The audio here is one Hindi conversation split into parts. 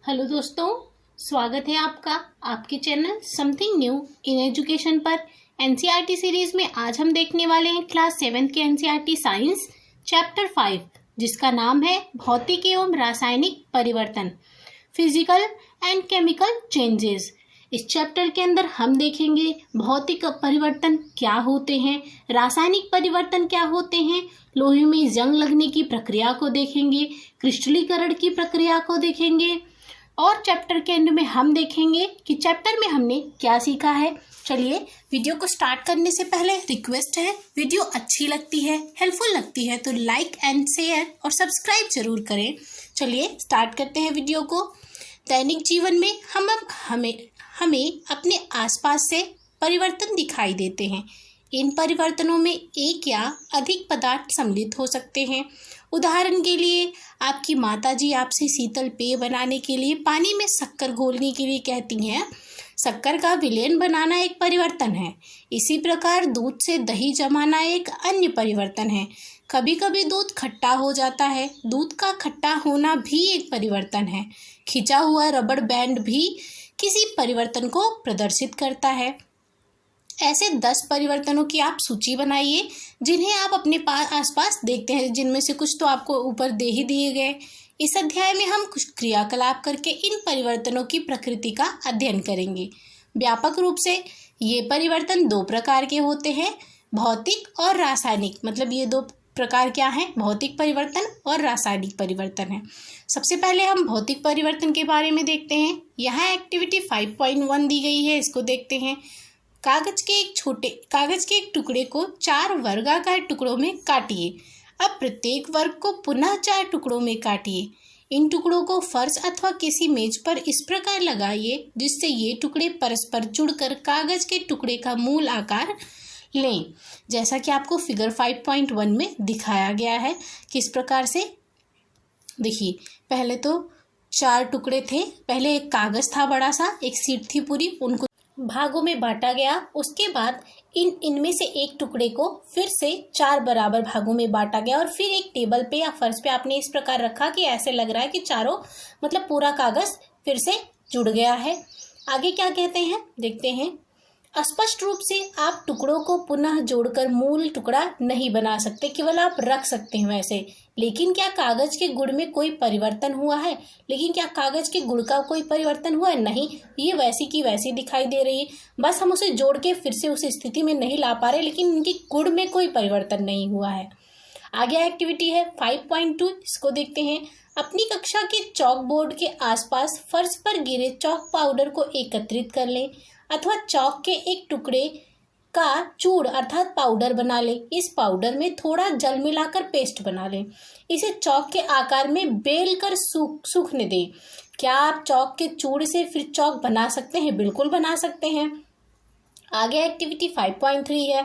हेलो दोस्तों, स्वागत है आपका आपके channel something new in education पर। एनसीईआरटी सीरीज में आज हम देखने वाले हैं क्लास 7 के एनसीईआरटी साइंस चैप्टर 5, जिसका नाम है भौतिक एवं रासायनिक परिवर्तन, फिजिकल एंड केमिकल चेंजेस। इस चैप्टर के अंदर हम देखेंगे भौतिक परिवर्तन क्या होते हैं, रासायनिक परिवर्तन क्या होते हैं, लोहे में जंग लगने की प्रक्रिया को देखेंगे, क्रिस्टलीकरण की प्रक्रिया को देखेंगे और चैप्टर के एंड में हम देखेंगे कि चैप्टर में हमने क्या सीखा है। चलिए, वीडियो को स्टार्ट करने से पहले रिक्वेस्ट है, वीडियो अच्छी लगती है, हेल्पफुल लगती है तो लाइक एंड शेयर और सब्सक्राइब जरूर करें। चलिए स्टार्ट करते हैं वीडियो को। दैनिक जीवन में हमें अपने आसपास से परिवर्तन दिखाई देते हैं। इन परिवर्तनों में एक या अधिक पदार्थ सम्मिलित हो सकते हैं। उदाहरण के लिए आपकी माताजी आपसे शीतल पेय बनाने के लिए पानी में शक्कर घोलने के लिए कहती हैं। शक्कर का विलयन बनाना एक परिवर्तन है। इसी प्रकार दूध से दही जमाना एक अन्य परिवर्तन है। कभी कभी दूध खट्टा हो जाता है, दूध का खट्टा होना भी एक परिवर्तन है। खिंचा हुआ रबड़ बैंड भी किसी परिवर्तन को प्रदर्शित करता है। ऐसे 10 परिवर्तनों की आप सूची बनाइए जिन्हें आप अपने आसपास देखते हैं, जिनमें से कुछ तो आपको ऊपर दे ही दिए गए। इस अध्याय में हम कुछ क्रियाकलाप करके इन परिवर्तनों की प्रकृति का अध्ययन करेंगे। व्यापक रूप से ये परिवर्तन 2 प्रकार के होते हैं, भौतिक और रासायनिक। मतलब ये 2 प्रकार क्या हैं? भौतिक परिवर्तन और रासायनिक परिवर्तन है। सबसे पहले हम भौतिक परिवर्तन के बारे में देखते हैं। यहाँ एक्टिविटी 5.1 दी गई है, इसको देखते हैं। कागज के एक टुकड़े को 4 वर्गाकार टुकड़ों में काटिए। अब प्रत्येक वर्ग को पुनः 4 टुकड़ों में काटिए। इन टुकड़ों को फर्श अथवा किसी मेज पर इस प्रकार लगाइए जिससे ये टुकड़े परस्पर जुड़कर कागज के टुकड़े का मूल आकार लें, जैसा कि आपको फिगर 5.1 में दिखाया गया है। किस प्रकार से देखिए, पहले तो 4 टुकड़े थे। पहले एक कागज था बड़ा सा, एक शीट थी पूरी, उनको भागों में बांटा गया। उसके बाद इनमें से एक टुकड़े को फिर से 4 बराबर भागों में बांटा गया और फिर एक टेबल पे या फर्श पे आपने इस प्रकार रखा कि ऐसे लग रहा है कि चारों मतलब पूरा कागज फिर से जुड़ गया है। आगे क्या कहते हैं देखते हैं। स्पष्ट रूप से आप टुकड़ों को पुनः जोड़कर मूल टुकड़ा नहीं बना सकते, केवल आप रख सकते हैं वैसे। लेकिन क्या कागज के गुण में कोई परिवर्तन हुआ है? क्या कागज के गुण का कोई परिवर्तन हुआ है? नहीं, ये वैसी की वैसी दिखाई दे रही है। बस हम उसे जोड़ के फिर से उस स्थिति में नहीं ला पा रहे, लेकिन इनके गुण में कोई परिवर्तन नहीं हुआ है। आगे एक्टिविटी है 5.2, इसको देखते हैं। अपनी कक्षा के चॉक बोर्ड के आसपास फर्श पर गिरे चॉक पाउडर को एकत्रित कर लें अथवा चॉक के एक टुकड़े का चूड़ अर्थात पाउडर बना लें। इस पाउडर में थोड़ा जल मिलाकर पेस्ट बना लें। इसे चॉक के आकार में बेल कर सूखने दें। क्या आप चॉक के चूड़ से फिर चॉक बना सकते हैं? बिल्कुल बना सकते हैं। आगे एक्टिविटी 5.3 है।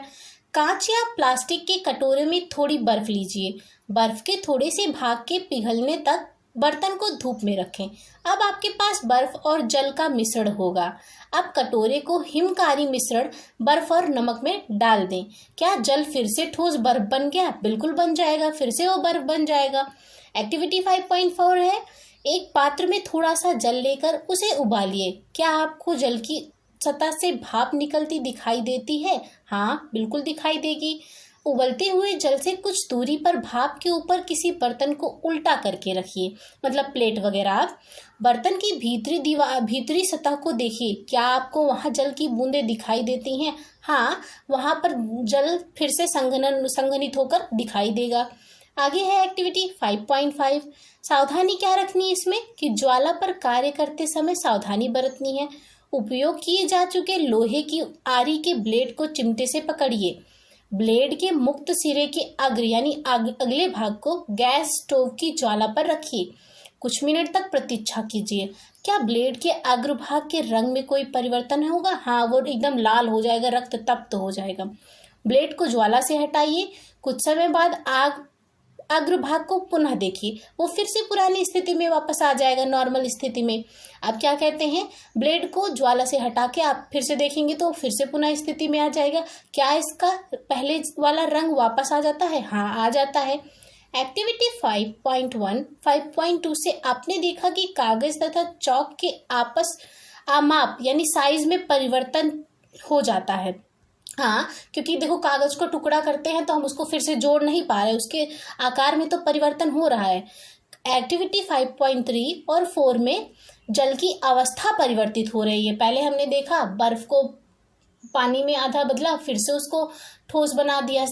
कांच या प्लास्टिक के कटोरे में थोड़ी बर्फ लीजिए। बर्फ के थोड़े से भाग के पिघलने तक बर्तन को धूप में रखें। अब आपके पास बर्फ और जल का मिश्रण होगा। अब कटोरे को हिमकारी मिश्रण बर्फ और नमक में डाल दें। क्या जल फिर से ठोस बर्फ बन गया? बिल्कुल बन जाएगा, फिर से वो बर्फ बन जाएगा। एक्टिविटी 5.4 है। एक पात्र में थोड़ा सा जल लेकर उसे उबालिए। क्या आपको जल की सतह से भाप निकलती दिखाई देती है? हाँ, बिल्कुल दिखाई देगी। उबलते हुए जल से कुछ दूरी पर भाप के ऊपर किसी बर्तन को उल्टा करके रखिए, मतलब प्लेट वगैरह। बर्तन की भीतरी सतह को देखिए। क्या आपको वहां जल की बूंदें दिखाई देती हैं? हाँ, वहां पर जल फिर से संघनित होकर दिखाई देगा। आगे है एक्टिविटी 5.5। सावधानी क्या रखनी है इसमें कि ज्वाला पर कार्य करते समय सावधानी बरतनी है। उपयोग किए जा चुके लोहे की आरी के ब्लेड को चिमटे से पकड़िए। ब्लेड के मुक्त सिरे के अगले भाग को गैस स्टोव की ज्वाला पर रखिए। कुछ मिनट तक प्रतीक्षा कीजिए। क्या ब्लेड के अग्रभाग के रंग में कोई परिवर्तन होगा? हाँ, वो एकदम लाल हो जाएगा, रक्त तप्त हो जाएगा। ब्लेड को ज्वाला से हटाइए। कुछ समय बाद अग्रभाग को पुनः देखिए, वो फिर से पुरानी स्थिति में वापस आ जाएगा, नॉर्मल स्थिति में। अब क्या कहते हैं, ब्लेड को ज्वाला से हटा के आप फिर से देखेंगे तो फिर से पुनः स्थिति में आ जाएगा। क्या इसका पहले वाला रंग वापस आ जाता है? हाँ, आ जाता है। एक्टिविटी 5.1 5.2 से आपने देखा कि कागज तथा चौक के आपस माप यानी साइज में परिवर्तन हो जाता है। हाँ, क्योंकि देखो कागज को टुकड़ा करते हैं तो हम उसको फिर से जोड़ नहीं पा रहे, उसके आकार में तो परिवर्तन हो रहा है। एक्टिविटी 5.3 और 4 में जल की अवस्था परिवर्तित हो रही है। पहले हमने देखा बर्फ को पानी में आधा बदला, फिर से उसको ठोस बना दिया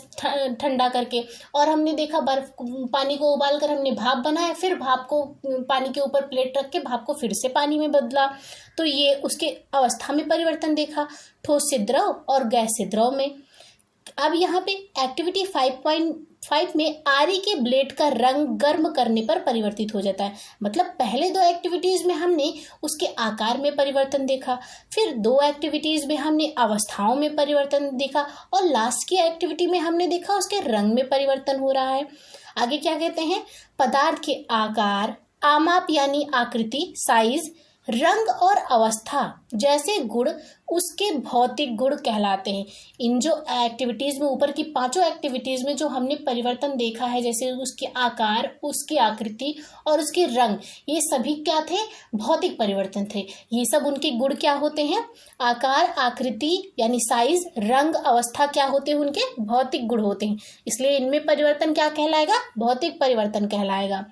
ठंडा करके, और हमने देखा पानी को उबाल कर हमने भाप बनाया, फिर भाप को पानी के ऊपर प्लेट रख के भाप को फिर से पानी में बदला, तो ये उसके अवस्था में परिवर्तन देखा, ठोस से द्रव और गैस से द्रव में। अब यहाँ पे एक्टिविटी 5.5 में आरी के ब्लेड का रंग गर्म करने पर परिवर्तित हो जाता है। मतलब पहले दो एक्टिविटीज में हमने उसके आकार में परिवर्तन देखा, फिर दो एक्टिविटीज में हमने अवस्थाओं में परिवर्तन देखा, और लास्ट की एक्टिविटी में हमने देखा उसके रंग में परिवर्तन हो रहा है। आगे क्या कहते हैं, पदार्थ के आकार, आमाप यानी आकृति, साइज, रंग और अवस्था जैसे गुण उसके भौतिक गुण कहलाते हैं। इन जो एक्टिविटीज में, ऊपर की पांचों एक्टिविटीज में जो हमने परिवर्तन देखा है, जैसे उसके आकार, उसकी आकृति और उसके रंग, ये सभी क्या थे, भौतिक परिवर्तन थे। ये सब उनके गुण क्या होते हैं, आकार, आकृति यानी साइज, रंग, अवस्था क्या होते हैं, उनके भौतिक गुण होते हैं। इसलिए इनमें परिवर्तन क्या कहलाएगा, भौतिक परिवर्तन कहलाएगा।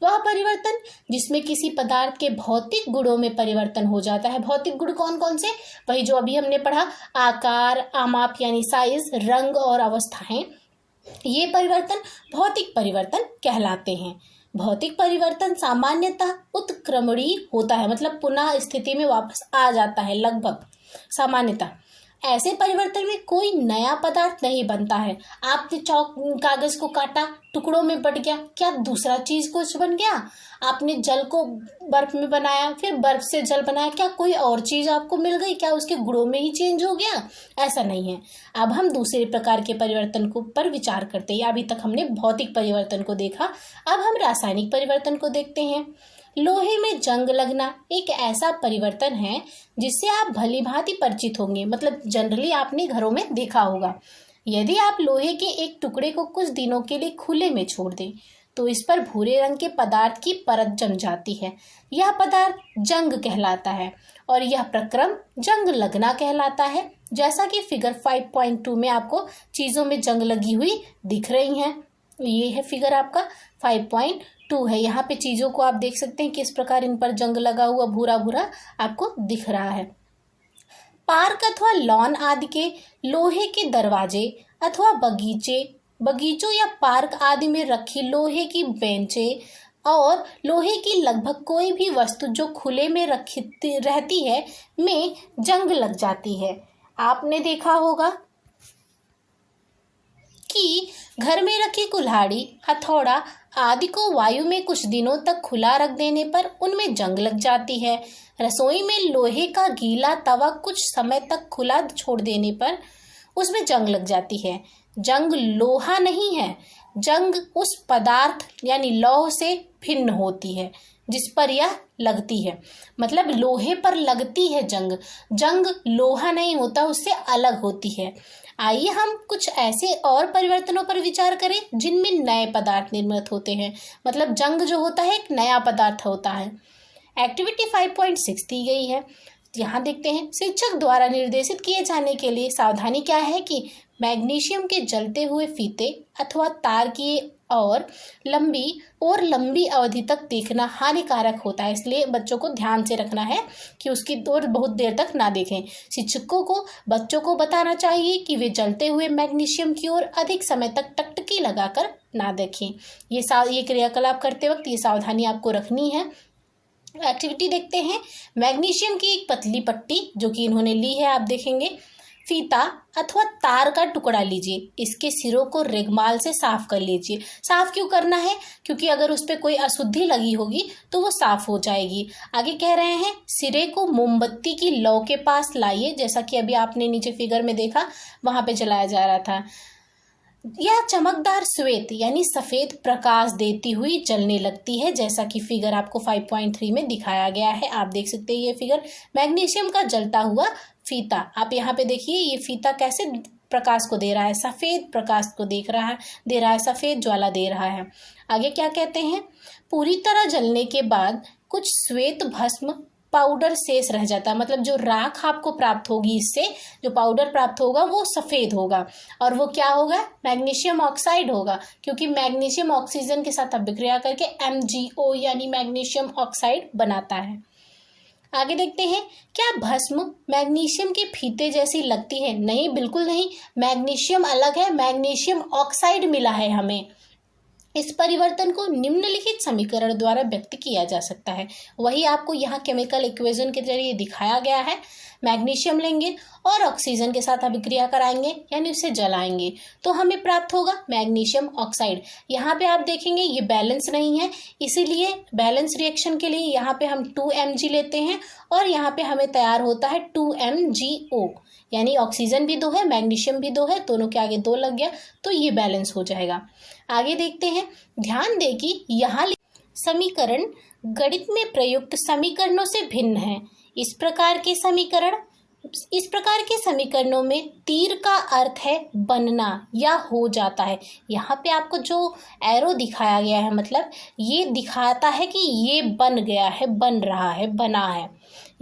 वह परिवर्तन जिसमें किसी पदार्थ के भौतिक गुणों में परिवर्तन हो जाता है। भौतिक गुण कौन कौन से, वही जो अभी हमने पढ़ा, आकार, आमाप यानी साइज, रंग और अवस्थाएं, ये परिवर्तन भौतिक परिवर्तन कहलाते हैं। भौतिक परिवर्तन सामान्यतः उत्क्रमणीय होता है, मतलब पुनः स्थिति में वापस आ जाता है लगभग सामान्यतः। ऐसे परिवर्तन में कोई नया पदार्थ नहीं बनता है। आपने कागज को काटा, टुकड़ों में बट गया, क्या दूसरा चीज कुछ बन गया? आपने जल को बर्फ में बनाया, फिर बर्फ से जल बनाया, क्या कोई और चीज आपको मिल गई? क्या उसके गुणों में ही चेंज हो गया? ऐसा नहीं है। अब हम दूसरे प्रकार के परिवर्तन को पर विचार करते हैं। अभी तक हमने भौतिक परिवर्तन को देखा, अब हम रासायनिक परिवर्तन को देखते हैं। लोहे में जंग लगना एक ऐसा परिवर्तन है जिससे आप भली भांति परिचित होंगे, मतलब जनरली आपने घरों में देखा होगा। यदि आप लोहे के एक टुकड़े को कुछ दिनों के लिए खुले में छोड़ दें तो इस पर भूरे रंग के पदार्थ की परत जम जाती है। यह पदार्थ जंग कहलाता है और यह प्रक्रम जंग लगना कहलाता है। जैसा कि फिगर 5.2 में आपको चीजों में जंग लगी हुई दिख रही हैं। ये है फिगर आपका 5.2 है। यहाँ पे चीजों को आप देख सकते हैं किस प्रकार इन पर जंग लगा हुआ भूरा भूरा आपको दिख रहा है। पार्क अथवा लॉन आदि के लोहे के दरवाजे अथवा बगीचों या पार्क आदि में रखी लोहे की बेंचें और लोहे की लगभग कोई भी वस्तु जो खुले में रहती है में जंग लग जाती है। आपने देखा होगा कि घर में रखी कुल्हाड़ी, हथौड़ा आदि को वायु में कुछ दिनों तक खुला रख देने पर उनमें जंग लग जाती है। रसोई में लोहे का गीला तवा कुछ समय तक खुला छोड़ देने पर उसमें जंग लग जाती है। जंग लोहा नहीं है, जंग उस पदार्थ यानी लौह से भिन्न होती है जिस पर यह लगती है। मतलब लोहे पर लगती है जंग, जंग लोहा नहीं होता, उससे अलग होती है। आइए हम कुछ ऐसे और परिवर्तनों पर विचार करें जिनमें नए पदार्थ निर्मित होते हैं। मतलब जंग जो होता है एक नया पदार्थ होता है। एक्टिविटी 5.6 दी गई है। यहाँ देखते हैं, शिक्षक द्वारा निर्देशित किए जाने के लिए सावधानी क्या है कि मैग्नीशियम के जलते हुए फीते अथवा तार की और लंबी अवधि तक देखना हानिकारक होता है। इसलिए बच्चों को ध्यान से रखना है कि उसकी ओर बहुत देर तक ना देखें। शिक्षकों को बच्चों को बताना चाहिए कि वे जलते हुए मैग्नीशियम की ओर अधिक समय तक टकटकी लगाकर ना देखें। ये क्रियाकलाप करते वक्त ये सावधानी आपको रखनी है। एक्टिविटी देखते हैं। मैग्नीशियम की एक पतली पट्टी जो कि इन्होंने ली है, आप देखेंगे। फीता अथवा तार का टुकड़ा लीजिए, इसके सिरों को रेगमाल से साफ कर लीजिए। साफ क्यों करना है? क्योंकि अगर उस पर कोई अशुद्धि लगी होगी तो वो साफ हो जाएगी। आगे कह रहे हैं, सिरे को मोमबत्ती की लौ के पास लाइए, जैसा कि अभी आपने नीचे फिगर में देखा वहां पे जलाया जा रहा था। यह चमकदार श्वेत यानी सफेद प्रकाश देती हुई जलने लगती है, जैसा कि फिगर आपको 5.3 में दिखाया गया है। आप देख सकते हैं ये फिगर मैग्नीशियम का जलता हुआ फीता। आप यहाँ पे देखिए ये फीता कैसे प्रकाश को दे रहा है, सफ़ेद प्रकाश को दे रहा है, सफ़ेद ज्वाला दे रहा है। आगे क्या कहते हैं, पूरी तरह जलने के बाद कुछ श्वेत भस्म पाउडर शेष रह जाता है, मतलब जो राख आपको प्राप्त होगी, इससे जो पाउडर प्राप्त होगा वो सफ़ेद होगा और वो क्या होगा, मैग्नीशियम ऑक्साइड होगा, क्योंकि मैग्नीशियम ऑक्सीजन के साथ अभिक्रिया करके MgO यानी मैग्नीशियम ऑक्साइड बनाता है। आगे देखते हैं, क्या भस्म मैग्नीशियम के फीते जैसी लगती है? नहीं, बिल्कुल नहीं, मैग्नीशियम अलग है, मैग्नीशियम ऑक्साइड मिला है हमें। इस परिवर्तन को निम्नलिखित समीकरण द्वारा व्यक्त किया जा सकता है। वही आपको यहाँ केमिकल इक्वेशन के जरिए दिखाया गया है। मैग्नीशियम लेंगे और ऑक्सीजन के साथ अभिक्रिया कराएंगे यानी उसे जलाएंगे तो हमें प्राप्त होगा मैग्नीशियम ऑक्साइड। यहाँ पे आप देखेंगे ये बैलेंस नहीं है, इसीलिए बैलेंस रिएक्शन के लिए यहाँ पे हम 2Mg लेते हैं और यहाँ पे हमें तैयार होता है 2MgO, यानी ऑक्सीजन भी 2 है, मैग्नीशियम भी 2 है, दोनों के आगे 2 लग गया तो ये बैलेंस हो जाएगा। आगे देखते हैं, ध्यान दें कि यहाँ समीकरण गणित में प्रयुक्त समीकरणों से भिन्न है। इस प्रकार के समीकरणों में तीर का अर्थ है बनना या हो जाता है। यहाँ पे आपको जो एरो दिखाया गया है, मतलब ये दिखाता है कि ये बन गया है, बन रहा है, बना है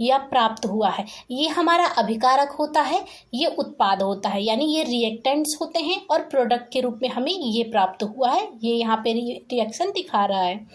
या प्राप्त हुआ है। ये हमारा अभिकारक होता है, ये उत्पाद होता है, यानी ये रिएक्टेंट्स होते हैं और प्रोडक्ट के रूप में हमें ये प्राप्त हुआ है, ये यहाँ पे रिएक्शन दिखा रहा है।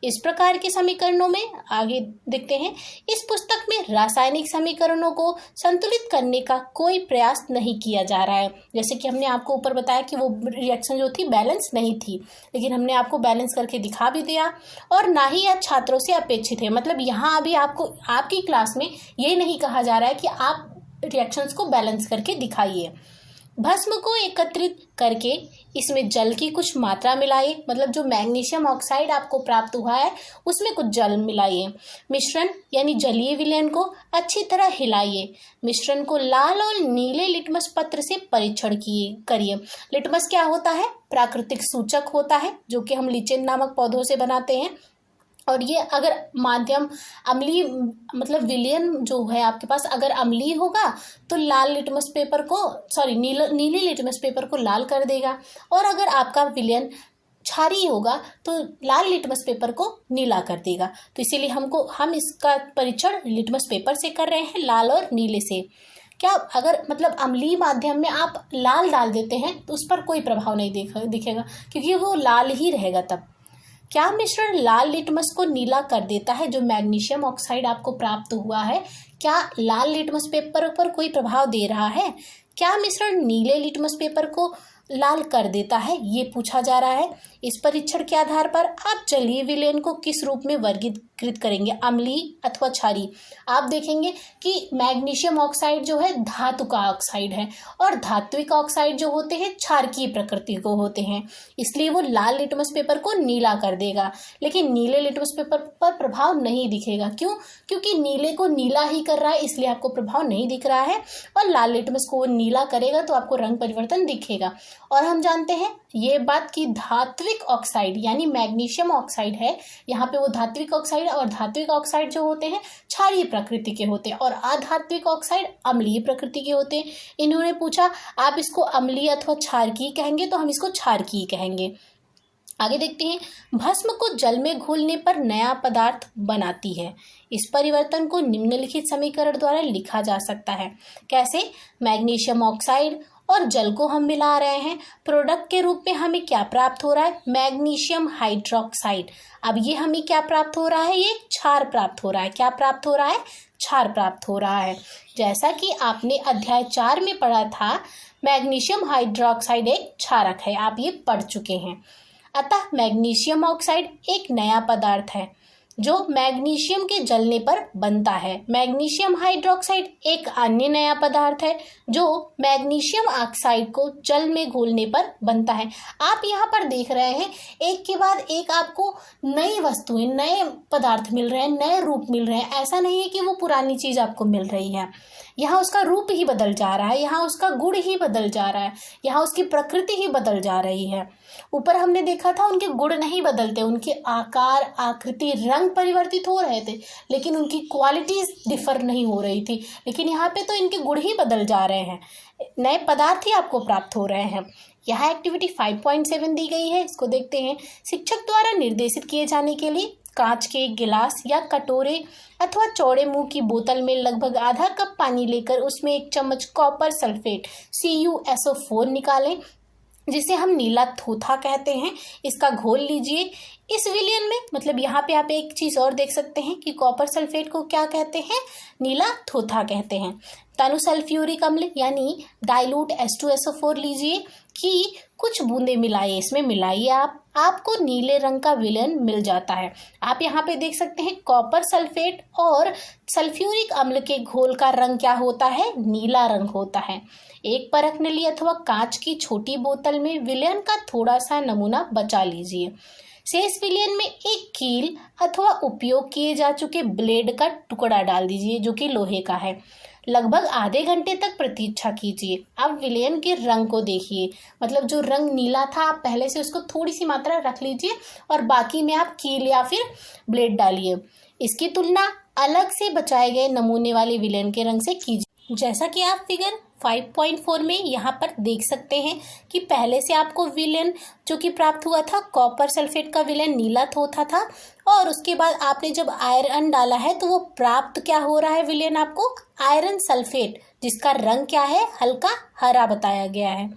इस प्रकार के समीकरणों में आगे देखते हैं, इस पुस्तक में रासायनिक समीकरणों को संतुलित करने का कोई प्रयास नहीं किया जा रहा है। जैसे कि हमने आपको ऊपर बताया कि वो रिएक्शन जो थी बैलेंस नहीं थी, लेकिन हमने आपको बैलेंस करके दिखा भी दिया और ना ही यह छात्रों से अपेक्षित है। मतलब यहाँ अभी आपको आपकी क्लास में ये नहीं कहा जा रहा है कि आप रिएक्शंस को बैलेंस करके दिखाइए। भस्म को एकत्रित करके इसमें जल की कुछ मात्रा मिलाइए, मतलब जो मैग्नीशियम ऑक्साइड आपको प्राप्त हुआ है उसमें कुछ जल मिलाइए। मिश्रण यानी जलीय विलयन को अच्छी तरह हिलाइए। मिश्रण को लाल और नीले लिटमस पत्र से परीक्षण करिए। लिटमस क्या होता है, प्राकृतिक सूचक होता है जो कि हम लिचेन नामक पौधों से बनाते हैं। और ये अगर माध्यम अम्लीय, मतलब विलयन जो है आपके पास अगर अम्लीय होगा तो लाल लिटमस पेपर को नीले लिटमस पेपर को लाल कर देगा, और अगर आपका विलयन क्षारीय होगा तो लाल लिटमस पेपर को नीला कर देगा। तो इसीलिए हम इसका परीक्षण लिटमस पेपर से कर रहे हैं, लाल और नीले से। क्या अगर मतलब अम्लीय माध्यम में आप लाल डाल देते हैं तो उस पर कोई प्रभाव नहीं दिखेगा, क्योंकि वो लाल ही रहेगा। तब क्या मिश्रण लाल लिटमस को नीला कर देता है? जो मैग्नीशियम ऑक्साइड आपको प्राप्त हुआ है, क्या लाल लिटमस पेपर पर कोई प्रभाव दे रहा है? क्या मिश्रण नीले लिटमस पेपर को लाल कर देता है, ये पूछा जा रहा है। इस परीक्षण के आधार पर आप जलीय विलयन को किस रूप में वर्गीकृत करेंगे, अम्लीय अथवा क्षारीय? आप देखेंगे कि मैग्नीशियम ऑक्साइड जो है धातु का ऑक्साइड है और धात्विक ऑक्साइड जो होते हैं क्षारकीय प्रकृति को होते हैं, इसलिए वो लाल लिटमस पेपर को नीला कर देगा, लेकिन नीले लिटमस पेपर पर प्रभाव नहीं दिखेगा। क्यों? क्योंकि नीले को नीला ही कर रहा है, इसलिए आपको प्रभाव नहीं दिख रहा है, और लाल लिटमस को नीला करेगा तो आपको रंग परिवर्तन दिखेगा। और हम जानते हैं ये बात कि धात्विक ऑक्साइड यानी मैग्नीशियम ऑक्साइड है, यहाँ पे वो धात्विक ऑक्साइड और धात्विक ऑक्साइड जो होते हैं क्षारीय प्रकृति के होते हैं और अधात्विक ऑक्साइड अम्लीय प्रकृति के होते हैं। इन्होंने पूछा आप इसको अम्लीय अथवा क्षारकीय कहेंगे, तो हम इसको क्षारकीय कहेंगे। आगे देखते हैं, भस्म को जल में घोलने पर नया पदार्थ बनाती है। इस परिवर्तन को निम्नलिखित समीकरण द्वारा लिखा जा सकता है। कैसे? मैग्नीशियम ऑक्साइड और जल को हम मिला रहे हैं, प्रोडक्ट के रूप में हमें क्या प्राप्त हो रहा है? Magnesium hydroxide. अब ये हमें क्या प्राप्त हो रहा है? ये क्षार प्राप्त हो रहा है। क्या प्राप्त हो रहा है? क्षार प्राप्त हो रहा है। जैसा कि आपने अध्याय 4 में पढ़ा था, मैग्नीशियम हाइड्रोक्साइड एक क्षारक है, आप ये पढ़ चुके हैं। अतः मैग्नीशियम ऑक्साइड एक नया पदार्थ है जो मैग्नीशियम के जलने पर बनता है। मैग्नीशियम हाइड्रोक्साइड एक अन्य नया पदार्थ है जो मैग्नीशियम ऑक्साइड को जल में घोलने पर बनता है। आप यहाँ पर देख रहे हैं एक के बाद एक आपको नई वस्तुएं, नए पदार्थ मिल रहे हैं, नए रूप मिल रहे हैं। ऐसा नहीं है कि वो पुरानी चीज आपको मिल रही है। यहाँ उसका रूप ही बदल जा रहा है, यहाँ उसका गुण ही बदल जा रहा है, यहाँ उसकी प्रकृति ही बदल जा रही है। ऊपर हमने देखा था उनके गुण नहीं बदलते, उनके आकार, आकृति, रंग परिवर्तित हो रहे थे, लेकिन उनकी क्वालिटीज डिफर नहीं हो रही थी। लेकिन यहाँ पे तो इनके गुण ही बदल जा रहे हैं, नए पदार्थ ही आपको प्राप्त हो रहे हैं। यहाँ एक्टिविटी 5.7 दी गई है, इसको देखते हैं। शिक्षक द्वारा निर्देशित किए जाने के लिए कांच के गिलास या कटोरे अथवा चौड़े मुंह की बोतल में लगभग आधा कप पानी लेकर उसमें 1 चम्मच कॉपर सल्फेट CuSO4 निकालें, जिसे हम नीला थोथा कहते हैं। इसका घोल लीजिए। इस विलयन में, मतलब यहाँ पे आप एक चीज और देख सकते हैं कि कॉपर सल्फेट को क्या कहते हैं, नीला थोथा कहते हैं। तनु सल्फ्यूरिक अम्ल यानी डाइल्यूट H2SO4 लीजिए कि कुछ बूंदे मिलाइए, इसमें मिलाइए आपको नीले रंग का विलयन मिल जाता है। आप यहाँ पे देख सकते हैं कॉपर सल्फेट और सल्फ्यूरिक अम्ल के घोल का रंग क्या होता है, नीला रंग होता है। एक परख नली अथवा कांच की छोटी बोतल में विलयन का थोड़ा सा नमूना बचा लीजिए। शेष विलयन में एक कील अथवा उपयोग किए जा चुके ब्लेड का टुकड़ा डाल दीजिए जो कि लोहे का है। लगभग आधे घंटे तक प्रतीक्षा कीजिए। अब विलयन के रंग को देखिए, मतलब जो रंग नीला था आप पहले से उसको थोड़ी सी मात्रा रख लीजिए और बाकी में आप कील या फिर ब्लेड डालिए। इसकी तुलना अलग से बचाए गए नमूने वाले विलयन के रंग से कीजिए। जैसा कि आप फिगर 5.4 में यहाँ पर देख सकते हैं कि पहले से आपको विलयन जो कि प्राप्त हुआ था, कॉपर सल्फेट का विलयन नीला थोथा था, और उसके बाद आपने जब आयरन डाला है तो वो प्राप्त क्या हो रहा है विलयन आपको, आयरन सल्फेट, जिसका रंग क्या है, हल्का हरा बताया गया है।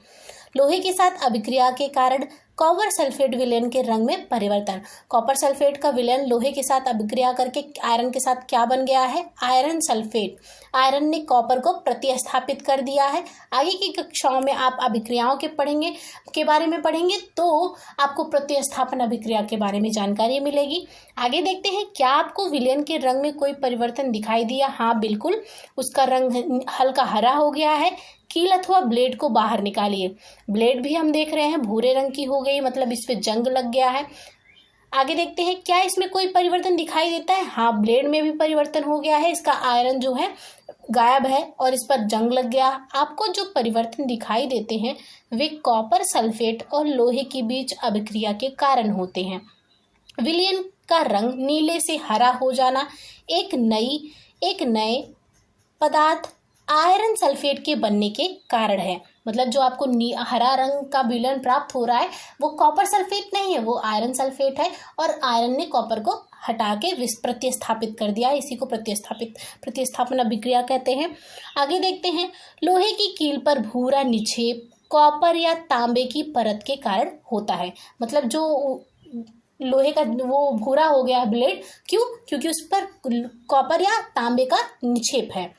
लोहे के साथ अभिक्रिया के कारण कॉपर सल्फेट विलयन के रंग में परिवर्तन। कॉपर सल्फेट का विलयन लोहे के साथ अभिक्रिया करके आयरन के साथ क्या बन गया है, आयरन सल्फेट। आयरन ने कॉपर को प्रतिस्थापित कर दिया है। आगे की कक्षाओं में आप अभिक्रियाओं के बारे में पढ़ेंगे तो आपको प्रतिस्थापन अभिक्रिया के बारे में जानकारी मिलेगी। आगे देखते हैं, क्या आपको विलयन के रंग में कोई परिवर्तन दिखाई दिया? हाँ बिल्कुल, उसका रंग हल्का हरा हो गया है। कील अथवा ब्लेड को बाहर निकालिए। ब्लेड भी हम देख रहे हैं भूरे रंग की हो गई, मतलब इस पे जंग लग गया है। आगे देखते हैं, क्या इसमें कोई परिवर्तन दिखाई देता है? हाँ, ब्लेड में भी परिवर्तन हो गया है, इसका आयरन जो है गायब है और इस पर जंग लग गया। आपको जो परिवर्तन दिखाई देते हैं वे कॉपर सल्फेट और लोहे के बीच अभिक्रिया के कारण होते हैं। विलयन का रंग नीले से हरा हो जाना एक नए पदार्थ आयरन सल्फेट के बनने के कारण है। मतलब जो आपको हरा रंग का विलयन प्राप्त हो रहा है वो कॉपर सल्फेट नहीं है, वो आयरन सल्फेट है, और आयरन ने कॉपर को हटा के प्रतिस्थापित कर दिया। इसी को प्रतिस्थापन अभिक्रिया कहते हैं। आगे देखते हैं, लोहे की कील पर भूरा निक्षेप कॉपर या तांबे की परत के कारण होता है। मतलब जो लोहे का वो भूरा हो गया ब्लेड, क्यों? क्योंकि उस पर कॉपर या तांबे का निक्षेप है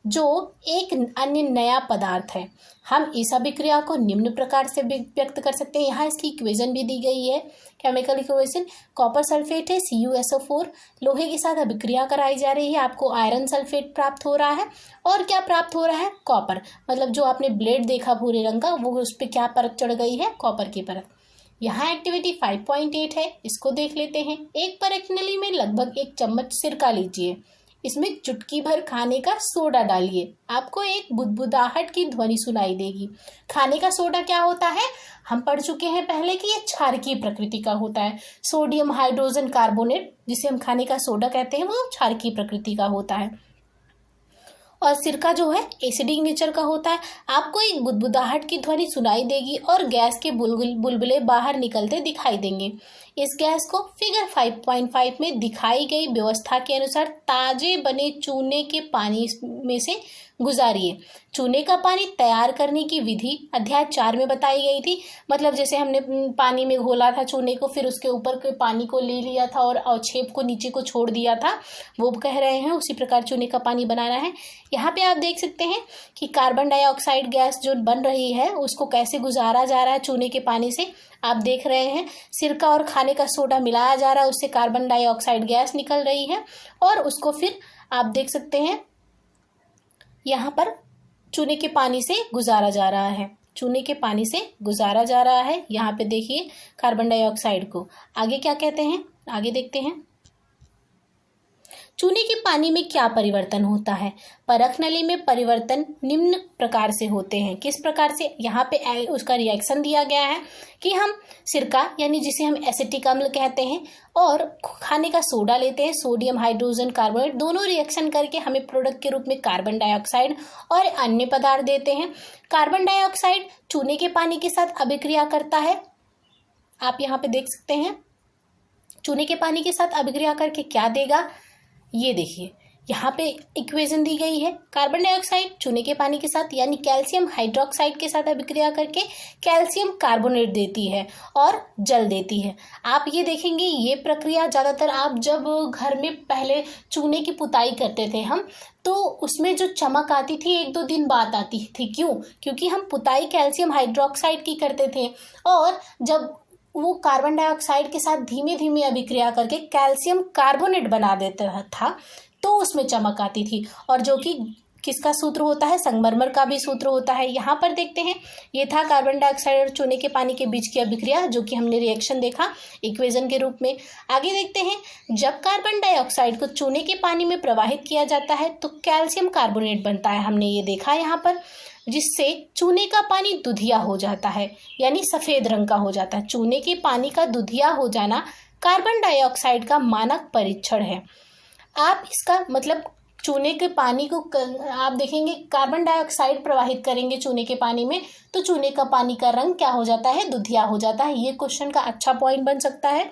जो एक अन्य नया पदार्थ है। हम इस अभिक्रिया को निम्न प्रकार से व्यक्त कर सकते हैं। यहाँ इसकी इक्वेशन भी दी गई है, केमिकल इक्वेशन। कॉपर सल्फेट है CuSO4, लोहे के साथ अभिक्रिया कराई जा रही है, आपको आयरन सल्फेट प्राप्त हो रहा है, और क्या प्राप्त हो रहा है, कॉपर। मतलब जो आपने ब्लेड देखा भूरे रंग का, वो उस पर क्या परत चढ़ गई है, कॉपर की परत। यहाँ एक्टिविटी 5.8 है, इसको देख लेते हैं। एक परख नली में लगभग 1 चम्मच सिरका लीजिए, इसमें चुटकी भर खाने का सोडा डालिए। आपको एक बुदबुदाहट की ध्वनि सुनाई देगी। खाने का सोडा क्या होता है? हम पढ़ चुके हैं पहले कि ये क्षारकीय प्रकृति का होता है। सोडियम हाइड्रोजन कार्बोनेट, जिसे हम खाने का सोडा कहते हैं, वो क्षारकीय प्रकृति का होता है। और सिरका जो है एसिडिक नेचर का होता है। आपको एक बुदबुदाहट की ध्वनि सुनाई देगी और गैस के बुलबुले बाहर निकलते दिखाई देंगे। इस गैस को फिगर 5.5 में दिखाई गई व्यवस्था के अनुसार ताजे बने चूने के पानी में से गुजारिए। चूने का पानी तैयार करने की विधि अध्याय 4 में बताई गई थी। मतलब जैसे हमने पानी में घोला था चूने को, फिर उसके ऊपर के पानी को ले लिया था और अवक्षेप को नीचे को छोड़ दिया था, वो कह रहे हैं उसी प्रकार चूने का पानी बनाना है। यहाँ पे आप देख सकते हैं कि कार्बन डाइऑक्साइड गैस जो बन रही है उसको कैसे गुजारा जा रहा है चूने के पानी से। आप देख रहे हैं सिरका और खाने का सोडा मिलाया जा रहा है, उससे कार्बन डाइऑक्साइड गैस निकल रही है और उसको फिर आप देख सकते हैं यहाँ पर चूने के पानी से गुजारा जा रहा है। चूने के पानी से गुजारा जा रहा है। यहाँ पे देखिए कार्बन डाइऑक्साइड को। आगे क्या कहते हैं, आगे देखते हैं। चूने के पानी में क्या परिवर्तन होता है? परख नली में परिवर्तन निम्न प्रकार से होते हैं। किस प्रकार से? यहाँ पे उसका रिएक्शन दिया गया है कि हम सिरका यानी जिसे हम एसिटिक अम्ल कहते हैं और खाने का सोडा लेते हैं, सोडियम हाइड्रोजन कार्बोनेट, दोनों रिएक्शन करके हमें प्रोडक्ट के रूप में कार्बन डाइऑक्साइड और अन्य पदार्थ देते हैं। कार्बन डाइऑक्साइड चूने के पानी के साथ अभिक्रिया करता है। आप यहाँ पे देख सकते हैं चूने के पानी के साथ अभिक्रिया करके क्या देगा। ये देखिए यहाँ पे इक्वेशन दी गई है। कार्बन डाइऑक्साइड चूने के पानी के साथ यानी कैल्शियम हाइड्रोक्साइड के साथ अभिक्रिया करके कैल्शियम कार्बोनेट देती है और जल देती है। आप ये देखेंगे ये प्रक्रिया ज़्यादातर आप जब घर में पहले चूने की पुताई करते थे हम, तो उसमें जो चमक आती थी 1-2 दिन बाद आती थी। क्यों? क्योंकि हम पुताई कैल्शियम हाइड्रोक्साइड की करते थे और जब वो कार्बन डाइऑक्साइड के साथ धीमे धीमे अभिक्रिया करके कैल्शियम कार्बोनेट बना देता था तो उसमें चमक आती थी, और जो कि किसका सूत्र होता है? संगमरमर का भी सूत्र होता है। यहाँ पर देखते हैं ये था कार्बन डाइऑक्साइड और चूने के पानी के बीच की अभिक्रिया, जो कि हमने रिएक्शन देखा इक्वेशन के रूप में। आगे देखते हैं जब कार्बन डाइऑक्साइड को चूने के पानी में प्रवाहित किया जाता है तो कैल्शियम कार्बोनेट बनता है। हमने ये देखा यहाँ पर, जिससे चूने का पानी दुधिया हो जाता है यानी सफ़ेद रंग का हो जाता है। चूने के पानी का दुधिया हो जाना कार्बन डाइऑक्साइड का मानक परीक्षण है। आप इसका मतलब चूने के पानी को आप देखेंगे कार्बन डाइऑक्साइड प्रवाहित करेंगे चूने के पानी में तो चूने का पानी का रंग क्या हो जाता है? दुधिया हो जाता है। ये क्वेश्चन का अच्छा पॉइंट बन सकता है।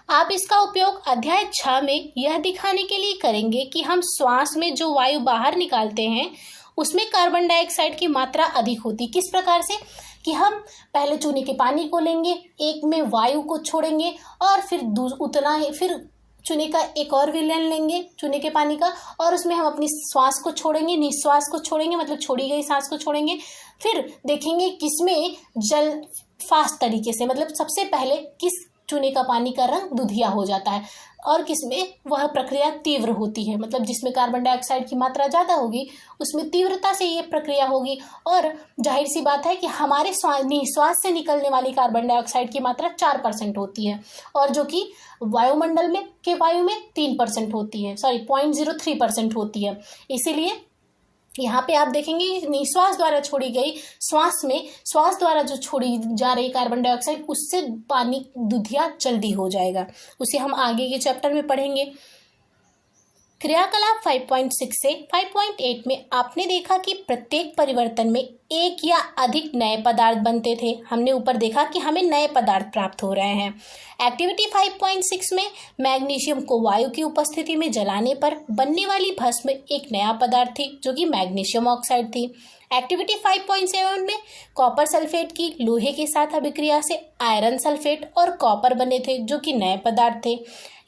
आप इसका उपयोग अध्याय 6 में यह दिखाने के लिए करेंगे कि हम श्वास में जो वायु बाहर निकालते हैं उसमें कार्बन डाइऑक्साइड की मात्रा अधिक होती। किस प्रकार से? कि हम पहले चूने के पानी को लेंगे, एक में वायु को छोड़ेंगे और फिर उतना ही फिर चूने का एक और विलयन लेंगे चूने के पानी का और उसमें हम अपनी श्वास को छोड़ेंगे, निश्वास को छोड़ेंगे, मतलब छोड़ी गई सांस को छोड़ेंगे। फिर देखेंगे किसमें जल फास्ट तरीके से, मतलब सबसे पहले किस चूने का पानी का रंग दुधिया हो जाता है और किसमें वह प्रक्रिया तीव्र होती है, मतलब जिसमें कार्बन डाइऑक्साइड की मात्रा ज़्यादा होगी उसमें तीव्रता से ये प्रक्रिया होगी। और जाहिर सी बात है कि हमारे निश्वास से निकलने वाली कार्बन डाइऑक्साइड की मात्रा 4% होती है और जो कि वायुमंडल में के वायु में 3% होती है, 0.03% होती है। इसीलिए यहाँ पे आप देखेंगे निश्वास द्वारा छोड़ी गई श्वास द्वारा जो छोड़ी जा रही कार्बन डाइऑक्साइड उससे पानी दुधिया जल्दी हो जाएगा। उसे हम आगे के चैप्टर में पढ़ेंगे। क्रियाकलाप 5.6 से 5.8 में आपने देखा कि प्रत्येक परिवर्तन में एक या अधिक नए पदार्थ बनते थे। हमने ऊपर देखा कि हमें नए पदार्थ प्राप्त हो रहे हैं। एक्टिविटी 5.6 में मैग्नीशियम को वायु की उपस्थिति में जलाने पर बनने वाली भस्म एक नया पदार्थ थी जो कि मैग्नीशियम ऑक्साइड थी। एक्टिविटी 5.7 में कॉपर सल्फेट की लोहे के साथ अभिक्रिया से आयरन सल्फेट और कॉपर बने थे जो कि नए पदार्थ थे।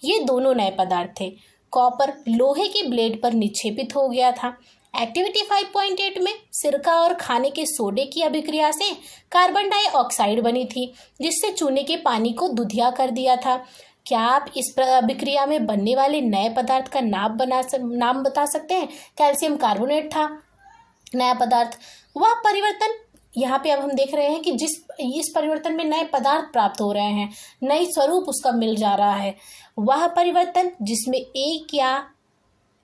ये दोनों नए पदार्थ थे। कॉपर लोहे की ब्लेड पर निक्षेपित हो गया था। एक्टिविटी 5.8 में सिरका और खाने के सोडे की अभिक्रिया से कार्बन डाइऑक्साइड बनी थी जिससे चूने के पानी को दुधिया कर दिया था। क्या आप इस अभिक्रिया में बनने वाले नए पदार्थ का नाम बता सकते हैं? कैल्शियम कार्बोनेट था नया पदार्थ। वह परिवर्तन यहाँ पे अब हम देख रहे हैं कि इस परिवर्तन में नए पदार्थ प्राप्त हो रहे हैं, नई स्वरूप उसका मिल जा रहा है। वह परिवर्तन जिसमें एक या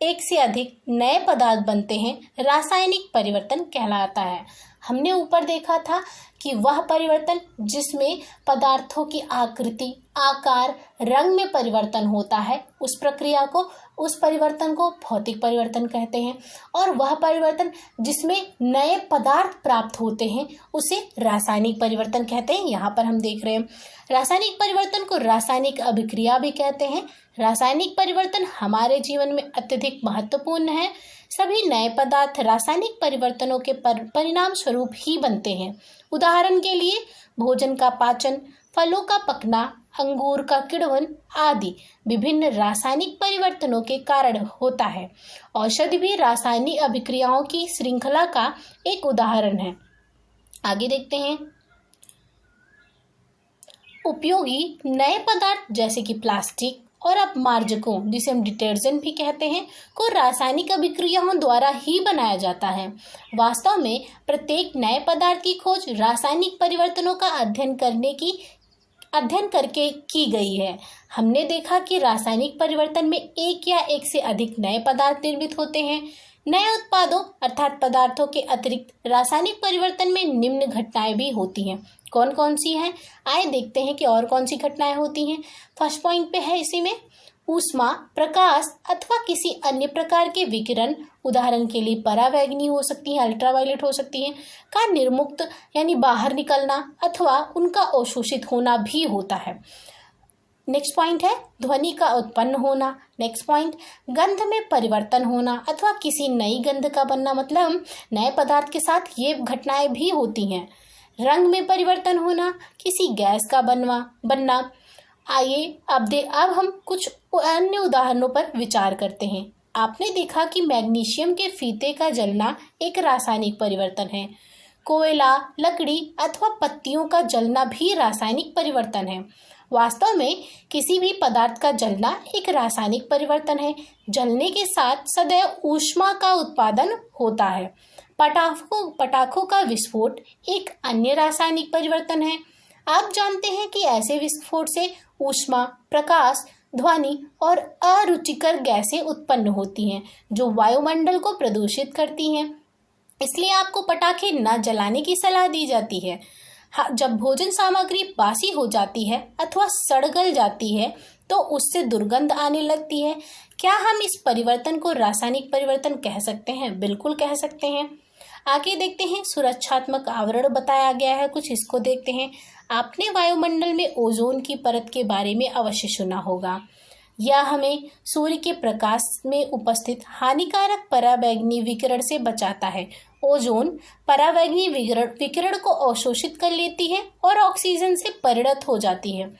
एक से अधिक नए पदार्थ बनते हैं रासायनिक परिवर्तन कहलाता है। हमने ऊपर देखा था कि वह परिवर्तन जिसमें पदार्थों की आकृति, आकार, रंग में परिवर्तन होता है उस परिवर्तन को भौतिक परिवर्तन कहते हैं और वह परिवर्तन जिसमें नए पदार्थ प्राप्त होते हैं उसे रासायनिक परिवर्तन कहते हैं। यहाँ पर हम देख रहे हैं रासायनिक परिवर्तन को रासायनिक अभिक्रिया भी कहते हैं। रासायनिक परिवर्तन हमारे जीवन में अत्यधिक महत्वपूर्ण है। सभी नए पदार्थ रासायनिक परिवर्तनों के परिणाम स्वरूप ही बनते हैं। उदाहरण के लिए भोजन का पाचन, फलों का पकना, अंगूर का किण्वन आदि विभिन्न रासायनिक परिवर्तनों के कारण होता है। औषधि भी रासायनिक अभिक्रियाओं की श्रृंखला का एक उदाहरण है। आगे देखते हैं। उपयोगी नए पदार्थ जैसे कि प्लास्टिक और अपमार्जकों जिसे हम डिटर्जेंट भी कहते हैं को रासायनिक अभिक्रियाओं द्वारा ही बनाया जाता है। वास्तव में प्रत्येक नए पदार्थ की खोज रासायनिक परिवर्तनों का अध्ययन करने की अध्ययन करके की गई है। हमने देखा कि रासायनिक परिवर्तन में एक या एक से अधिक नए पदार्थ निर्मित होते हैं। नए उत्पादों अर्थात पदार्थों के अतिरिक्त रासायनिक परिवर्तन में निम्न घटनाएं भी होती हैं। कौन कौन सी हैं? आइए देखते हैं कि और कौन सी घटनाएं होती हैं। फर्स्ट पॉइंट पे है इसी में ऊष्मा, प्रकाश अथवा किसी अन्य प्रकार के विकिरण, उदाहरण के लिए परावैंगनी हो सकती है, अल्ट्रावायलेट हो सकती है, का निर्मुक्त यानी बाहर निकलना अथवा उनका अवशोषित होना भी होता है। नेक्स्ट पॉइंट है ध्वनि का उत्पन्न होना। नेक्स्ट पॉइंट गंध में परिवर्तन होना अथवा किसी नई गंध का बनना, मतलब नए पदार्थ के साथ ये घटनाएं भी होती हैं। रंग में परिवर्तन होना, किसी गैस का बनना। आइए अब हम कुछ अन्य उदाहरणों पर विचार करते हैं। आपने देखा कि मैग्नीशियम के फीते का जलना एक रासायनिक परिवर्तन है। कोयला, लकड़ी अथवा पत्तियों का जलना भी रासायनिक परिवर्तन है। वास्तव में किसी भी पदार्थ का जलना एक रासायनिक परिवर्तन है। जलने के साथ सदैव ऊष्मा का उत्पादन होता है। पटाखों का विस्फोट एक अन्य रासायनिक परिवर्तन है। आप जानते हैं कि ऐसे विस्फोट से ऊष्मा, प्रकाश, ध्वनि और अरुचिकर गैसें उत्पन्न होती हैं जो वायुमंडल को प्रदूषित करती हैं। इसलिए आपको पटाखे न जलाने की सलाह दी जाती है। जब भोजन सामग्री बासी हो जाती है अथवा सड़ गल जाती है तो उससे दुर्गंध आने लगती है। क्या हम इस परिवर्तन को रासायनिक परिवर्तन कह सकते हैं? बिल्कुल कह सकते हैं। आगे देखते हैं सुरक्षात्मक आवरण बताया गया है कुछ, इसको देखते हैं। आपने वायुमंडल में ओजोन की परत के बारे में अवश्य सुना होगा। यह हमें सूर्य के प्रकाश में उपस्थित हानिकारक पराबैंगनी विकिरण से बचाता है। ओजोन पराबैंगनी विकिरण को अवशोषित कर लेती है और ऑक्सीजन से परिणत हो जाती है।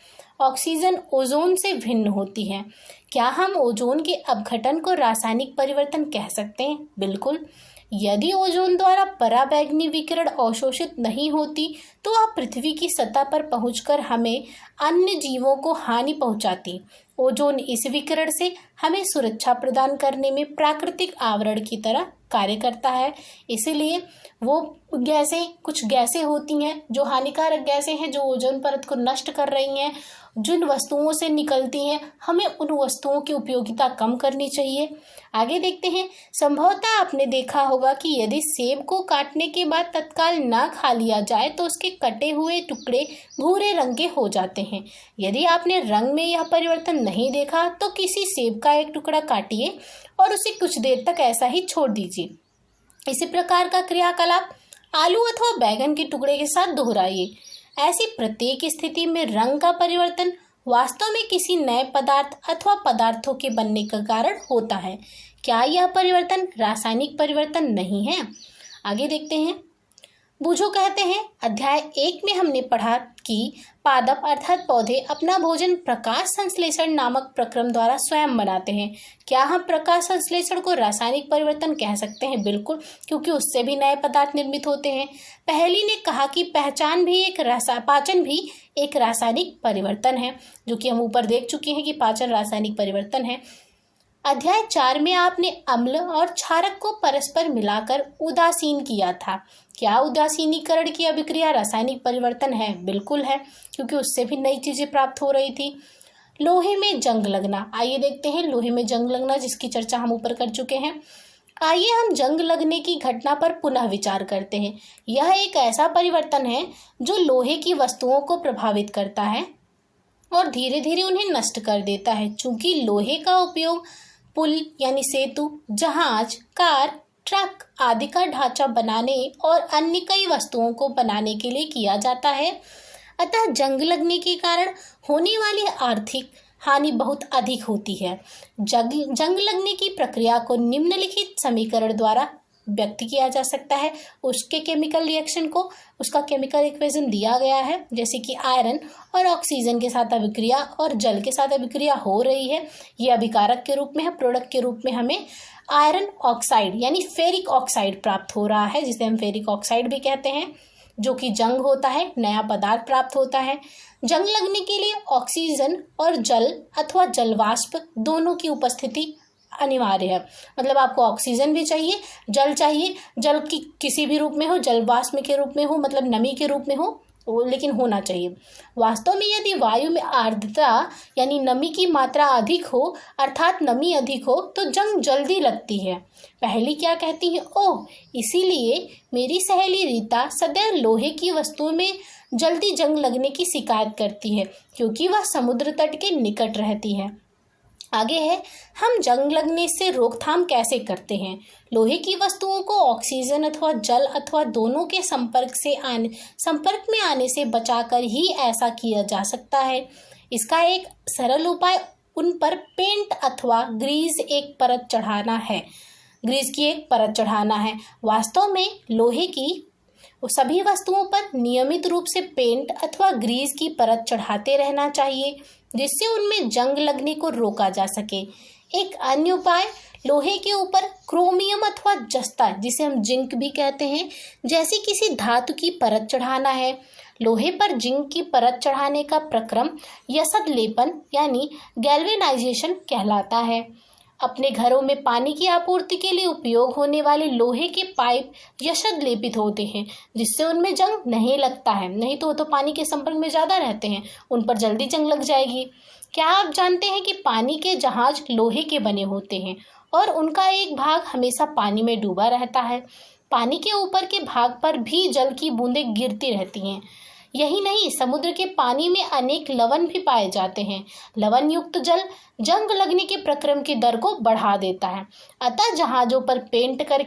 ऑक्सीजन ओजोन से भिन्न होती है। क्या हम ओजोन के अपघटन को रासायनिक परिवर्तन कह सकते हैं? बिल्कुल। यदि ओजोन द्वारा पराबैंगनी विकिरण अवशोषित नहीं होती तो वह पृथ्वी की सतह पर पहुंचकर हमें अन्य जीवों को हानि पहुंचाती। ओजोन इस विकिरण से हमें सुरक्षा प्रदान करने में प्राकृतिक आवरण की तरह कार्य करता है। इसीलिए वो कुछ गैसें होती हैं जो हानिकारक गैसें हैं, जो ओजोन परत को नष्ट कर रही हैं, जिन वस्तुओं से निकलती हैं, हमें उन वस्तुओं की उपयोगिता कम करनी चाहिए। आगे देखते हैं। संभवतः आपने देखा होगा कि यदि सेब को काटने के बाद तत्काल ना खा लिया जाए तो उसके कटे हुए टुकड़े भूरे रंग के हो जाते हैं। यदि आपने रंग में यह परिवर्तन नहीं देखा तो किसी सेब का एक टुकड़ा काटिए और उसे कुछ देर तक ऐसा ही छोड़ दीजिए। इसी प्रकार का क्रियाकलाप आलू अथवा बैगन के टुकड़े के साथ दोहराइए। ऐसी प्रत्येक स्थिति में रंग का परिवर्तन वास्तव में किसी नए पदार्थ अथवा पदार्थों के बनने का कारण होता है। क्या यह परिवर्तन रासायनिक परिवर्तन नहीं है? आगे देखते हैं। बूझो कहते हैं अध्याय 1 में हमने पढ़ा कि पादप अर्थात पौधे अपना भोजन प्रकाश संश्लेषण नामक प्रक्रम द्वारा स्वयं बनाते हैं। क्या हम प्रकाश संश्लेषण को रासायनिक परिवर्तन कह सकते हैं? बिल्कुल, क्योंकि उससे भी नए पदार्थ निर्मित होते हैं। पहली ने कहा कि पाचन भी एक रासायनिक परिवर्तन है, जो कि हम ऊपर देख चुके हैं कि पाचन रासायनिक परिवर्तन है। अध्याय 4 में आपने अम्ल और क्षारक को परस्पर मिलाकर उदासीन किया था। क्या उदासीनीकरण की अभिक्रिया रासायनिक परिवर्तन है? बिल्कुल है, क्योंकि उससे भी नई चीजें प्राप्त हो रही थी। लोहे में जंग लगना, आइए देखते हैं लोहे में जंग लगना, जिसकी चर्चा हम ऊपर कर चुके हैं। आइए हम जंग लगने की घटना पर पुनः विचार करते हैं। यह एक ऐसा परिवर्तन है जो लोहे की वस्तुओं को प्रभावित करता है और धीरे धीरे उन्हें नष्ट कर देता है। चूंकि लोहे का उपयोग पुल यानी सेतु, जहाज, कार, ट्रक आदि का ढांचा बनाने और अन्य कई वस्तुओं को बनाने के लिए किया जाता है, अतः जंग लगने के कारण होने वाली आर्थिक हानि बहुत अधिक होती है। जंग लगने की प्रक्रिया को निम्नलिखित समीकरण द्वारा व्यक्त किया जा सकता है। उसके केमिकल रिएक्शन को, उसका केमिकल इक्वेशन दिया गया है, जैसे कि आयरन और ऑक्सीजन के साथ अभिक्रिया और जल के साथ अभिक्रिया हो रही है। ये अभिकारक के रूप में है, प्रोडक्ट के रूप में हमें आयरन ऑक्साइड यानी फेरिक ऑक्साइड प्राप्त हो रहा है, जिसे हम फेरिक ऑक्साइड भी कहते हैं, जो कि जंग होता है, नया पदार्थ प्राप्त होता है। जंग लगने के लिए ऑक्सीजन और जल अथवा जलवाष्प दोनों की उपस्थिति अनिवार्य है। मतलब आपको ऑक्सीजन भी चाहिए, जल चाहिए, जल की किसी भी रूप में हो, जलवाष्प के रूप में हो, मतलब नमी के रूप में हो, लेकिन होना चाहिए। वास्तव में यदि वायु में आर्द्रता यानी नमी की मात्रा अधिक हो, अर्थात नमी अधिक हो, तो जंग जल्दी लगती है। पहली क्या कहती है, ओह, इसीलिए मेरी सहेली रीता सदैव लोहे की वस्तुओं में जल्दी जंग लगने की शिकायत करती है, क्योंकि वह समुद्र तट के निकट रहती है। आगे है, हम जंग लगने से रोकथाम कैसे करते हैं। लोहे की वस्तुओं को ऑक्सीजन अथवा जल अथवा दोनों के संपर्क में आने से बचाकर ही ऐसा किया जा सकता है। इसका एक सरल उपाय उन पर पेंट अथवा ग्रीस की एक परत चढ़ाना है। वास्तव में लोहे की सभी वस्तुओं पर नियमित रूप से पेंट अथवा ग्रीस की परत चढ़ाते रहना चाहिए, जिससे उनमें जंग लगने को रोका जा सके। एक अन्य उपाय लोहे के ऊपर क्रोमियम अथवा जस्ता, जिसे हम जिंक भी कहते हैं, जैसी किसी धातु की परत चढ़ाना है। लोहे पर जिंक की परत चढ़ाने का प्रक्रम यशद लेपन यानी गैल्वेनाइजेशन कहलाता है। अपने घरों में पानी की आपूर्ति के लिए उपयोग होने वाले लोहे के पाइप यशद लेपित होते हैं, जिससे उनमें जंग नहीं लगता है। नहीं तो वो तो पानी के संपर्क में ज़्यादा रहते हैं, उन पर जल्दी जंग लग जाएगी। क्या आप जानते हैं कि पानी के जहाज लोहे के बने होते हैं और उनका एक भाग हमेशा पानी में डूबा रहता है। पानी के ऊपर के भाग पर भी जल की बूंदें गिरती रहती हैं। यही नहीं, समुद्र के पानी में अनेक लवण भी पाए जाते हैं। लवण युक्त जल जंग लगने के प्रक्रम की दर को बढ़ा देता है। अतः जहाजों पर पेंट करने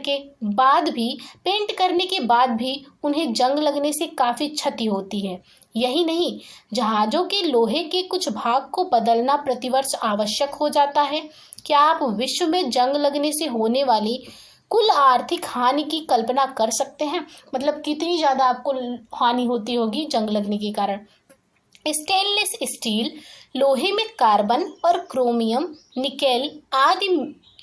के बाद भी उन्हें जंग लगने से काफ़ी क्षति होती है। यही नहीं, जहाजों के लोहे के कुछ भाग को बदलना प्रतिवर्ष आवश्यक हो जाता है। क्या आप विश्व में जंग लगने से होने वाली कुल आर्थिक हानि की कल्पना कर सकते हैं? मतलब कितनी ज़्यादा आपको हानि होती होगी जंग लगने के कारण। स्टेनलेस स्टील लोहे में कार्बन और क्रोमियम, निकेल आदि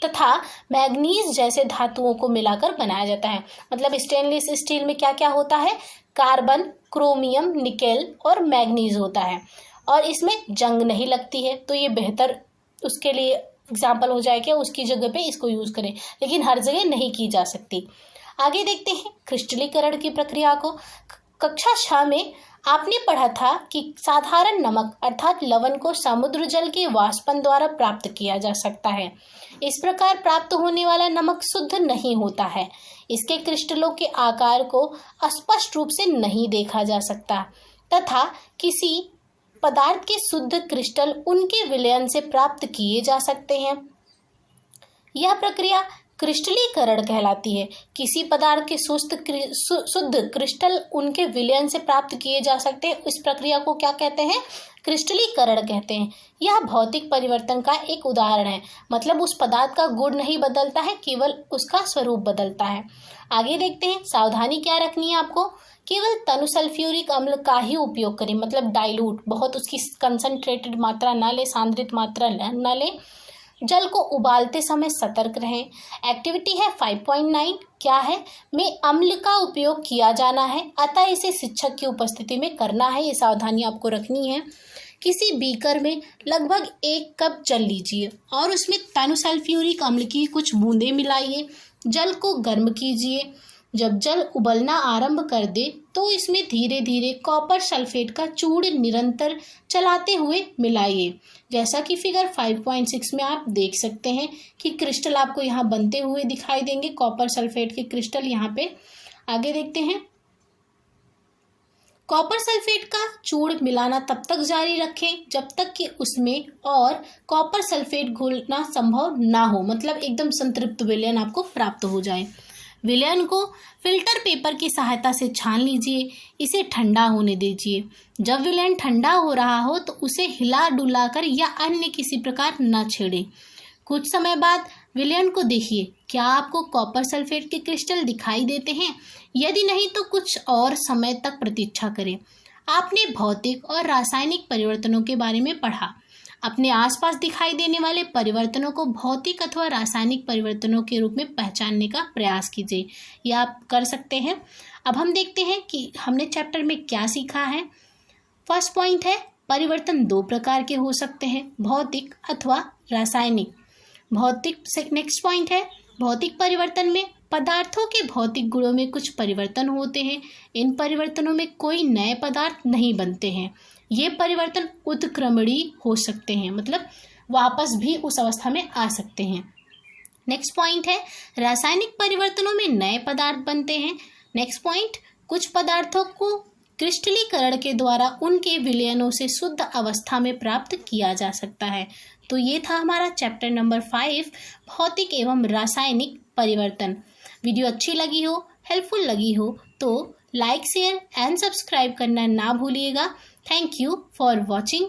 तथा मैग्नीज जैसे धातुओं को मिलाकर बनाया जाता है। मतलब स्टेनलेस स्टील में क्या क्या होता है, कार्बन, क्रोमियम, निकेल और मैग्नीज होता है, और इसमें जंग नहीं लगती है। तो ये बेहतर उसके लिए एग्जाम्पल हो जाए कि उसकी जगह पे इसको यूज करें, लेकिन हर जगह नहीं की जा सकती। आगे देखते हैं क्रिस्टलीकरण की प्रक्रिया को। कक्षा 6 में आपने पढ़ा था कि साधारण नमक अर्थात लवण को समुद्र जल के वाष्पन द्वारा प्राप्त किया जा सकता है। इस प्रकार प्राप्त होने वाला नमक शुद्ध नहीं होता है। इसके क्रिस्टलों के आकार को स्पष्ट रूप से नहीं देखा जा सकता तथा किसी पदार्थ के शुद्ध क्रिस्टल उनके विलयन से प्राप्त किए जा सकते हैं। यह प्रक्रिया क्रिस्टलीकरण कहलाती है। किसी पदार्थ के शुद्ध क्रिस्टल उनके विलयन से प्राप्त किए जा सकते हैं। इस प्रक्रिया को क्या कहते हैं? क्रिस्टलीकरण कहते हैं। यह भौतिक परिवर्तन का एक उदाहरण है। मतलब उस पदार्थ का गुण नहीं बदलता है, केवल उसका स्वरूप बदलता है। आगे देखते हैं, सावधानी क्या रखनी है आपको। केवल तनु सल्फ्यूरिक अम्ल का ही उपयोग करें। मतलब डाइल्यूट, बहुत उसकी कंसंट्रेटेड मात्रा ना ले, सांद्रित मात्रा ना ले। जल को उबालते समय सतर्क रहें। एक्टिविटी है 5.9, क्या है, में अम्ल का उपयोग किया जाना है, अतः इसे शिक्षक की उपस्थिति में करना है। ये सावधानी आपको रखनी है। किसी बीकर में लगभग 1 कप जल लीजिए और उसमें तनु सल्फ्यूरिक अम्ल की कुछ बूंदें मिलाइए। जल को गर्म कीजिए। जब जल उबलना आरंभ कर दे तो इसमें धीरे धीरे कॉपर सल्फेट का चूर्ण निरंतर चलाते हुए मिलाइए। जैसा कि फिगर 5.6 में आप देख सकते हैं कि क्रिस्टल आपको यहाँ बनते हुए दिखाई देंगे, कॉपर सल्फेट के क्रिस्टल यहाँ पे। आगे देखते हैं, कॉपर सल्फेट का चूर्ण मिलाना तब तक जारी रखें जब तक कि उसमें और कॉपर सल्फेट घुलना संभव ना हो। मतलब एकदम संतृप्त विलयन आपको प्राप्त हो जाए। विलयन को फिल्टर पेपर की सहायता से छान लीजिए। इसे ठंडा होने दीजिए। जब विलयन ठंडा हो रहा हो तो उसे हिला डुला कर या अन्य किसी प्रकार न छेड़ें। कुछ समय बाद विलयन को देखिए, क्या आपको कॉपर सल्फेट के क्रिस्टल दिखाई देते हैं? यदि नहीं तो कुछ और समय तक प्रतीक्षा करें। आपने भौतिक और रासायनिक परिवर्तनों के बारे में पढ़ा। अपने आसपास दिखाई देने वाले परिवर्तनों को भौतिक अथवा रासायनिक परिवर्तनों के रूप में पहचानने का प्रयास कीजिए। यह आप कर सकते हैं। अब हम देखते हैं कि हमने चैप्टर में क्या सीखा है। फर्स्ट पॉइंट है, परिवर्तन 2 प्रकार के हो सकते हैं, भौतिक अथवा रासायनिक। नेक्स्ट पॉइंट है, भौतिक परिवर्तन में पदार्थों के भौतिक गुणों में कुछ परिवर्तन होते हैं। इन परिवर्तनों में कोई नए पदार्थ नहीं बनते हैं। ये परिवर्तन उत्क्रमणीय हो सकते हैं, मतलब वापस भी उस अवस्था में आ सकते हैं। नेक्स्ट पॉइंट है रासायनिक परिवर्तनों में नए पदार्थ बनते हैं। नेक्स्ट पॉइंट, कुछ पदार्थों को क्रिस्टलीकरण के द्वारा उनके विलयनों से शुद्ध अवस्था में प्राप्त किया जा सकता है। तो ये था हमारा चैप्टर नंबर 5, भौतिक एवं रासायनिक परिवर्तन। वीडियो अच्छी लगी हो, हेल्पफुल लगी हो तो लाइक, शेयर एंड सब्सक्राइब करना ना भूलिएगा। Thank you for watching.